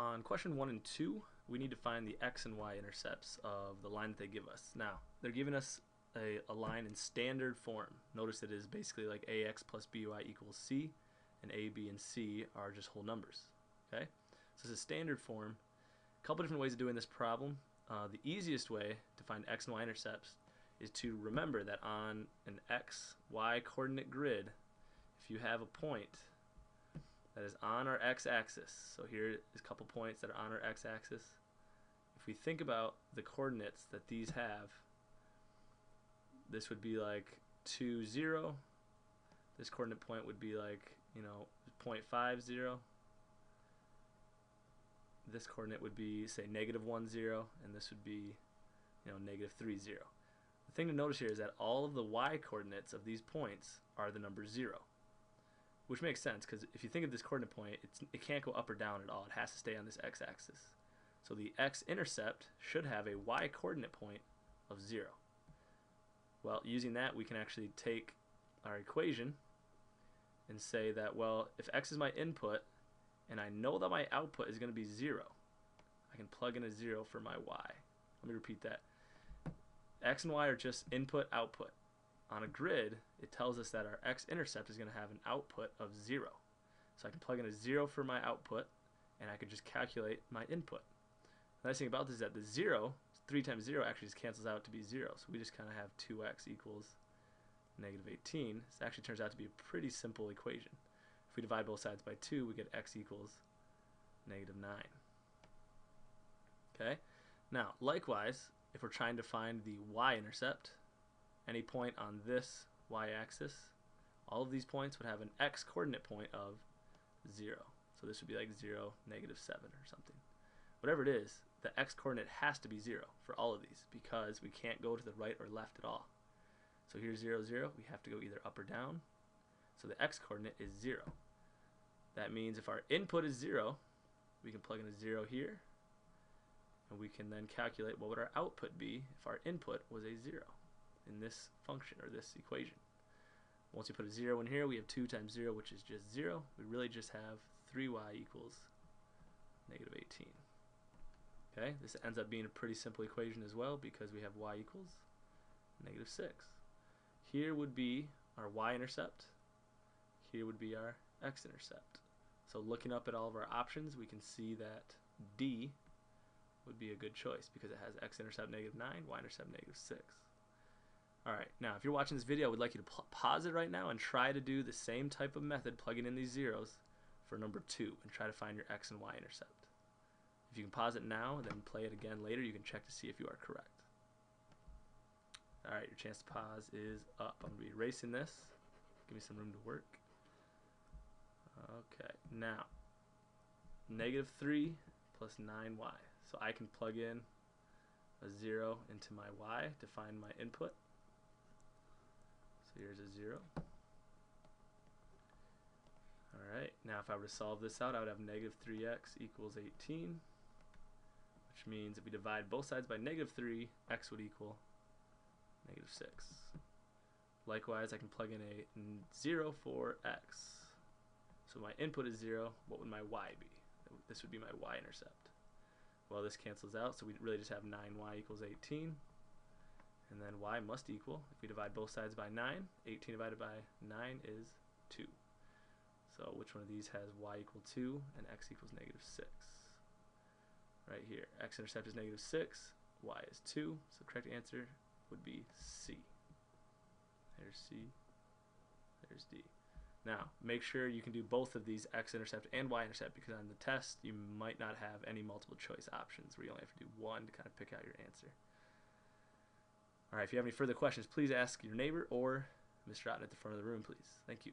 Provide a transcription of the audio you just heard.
On question 1 and 2, we need to find the x and y intercepts of the line that they give us. Now, they're giving us a line in standard form. Notice it is basically like ax plus by equals c, and a, b, and c are just whole numbers. Okay, so this is standard form. A couple different ways of doing this problem. The easiest way to find x and y intercepts is to remember that on an x, y coordinate grid, if you have a point that is on our x-axis, so here is a couple points that are on our x-axis. If we think about the coordinates that these have, this would be like 2, 0. This coordinate point would be like, 0.5, 0. This coordinate would be, say, -1, 0, and this would be, -3, 0. The thing to notice here is that all of the y coordinates of these points are the number 0. Which makes sense, because if you think of this coordinate point, it can't go up or down at all. It has to stay on this x-axis. So the x-intercept should have a y-coordinate point of 0. Well, using that, we can actually take our equation and say that, well, if x is my input, and I know that my output is going to be 0, I can plug in a 0 for my y. Let me repeat that. X and y are just input, output. On a grid, it tells us that our x-intercept is going to have an output of 0. So I can plug in a 0 for my output, and I can just calculate my input. The nice thing about this is that the 0, 3 times 0 actually just cancels out to be 0. So we just kind of have 2x equals -18. This actually turns out to be a pretty simple equation. If we divide both sides by 2, we get x equals -9. Okay? Now, likewise, if we're trying to find the y-intercept, any point on this y-axis, all of these points would have an x-coordinate point of 0. So this would be like 0, -7 or something. Whatever it is, the x-coordinate has to be 0 for all of these because we can't go to the right or left at all. So here's 0, 0. We have to go either up or down. So the x-coordinate is 0. That means if our input is 0, we can plug in a 0 here, and we can then calculate what would our output be if our input was a 0 in this function or this equation. Once we put a 0 in here, we have 2 times 0, which is just 0. We really just have 3y equals -18. Okay, this ends up being a pretty simple equation as well because we have y equals -6. Here would be our y-intercept. Here would be our x-intercept. So looking up at all of our options, we can see that D would be a good choice because it has x-intercept -9, y-intercept -6. Alright, now if you're watching this video, I would like you to pause it right now and try to do the same type of method, plugging in these zeros for number 2, and try to find your x and y intercept. If you can pause it now and then play it again later, you can check to see if you are correct. Alright, your chance to pause is up. I'm going to be erasing this. Give me some room to work. Okay, now, -3 plus 9y. So I can plug in a 0 into my y to find my input. So here's a 0. Alright, now if I were to solve this out, I would have -3x equals 18, which means if we divide both sides by -3, x would equal -6. Likewise, I can plug in a 0 for x. So my input is 0, what would my y be? This would be my y-intercept. Well, this cancels out, so we really just have 9y equals 18. And then y must equal, if we divide both sides by 9, 18 divided by 9 is 2. So which one of these has y equal 2 and x equals -6? Right here, x-intercept is -6, y is 2, so the correct answer would be C. There's C, there's D. Now, make sure you can do both of these x-intercept and y-intercept because on the test you might not have any multiple choice options where you only have to do one to kind of pick out your answer. Alright, if you have any further questions, please ask your neighbor or Mr. Otten at the front of the room, please. Thank you.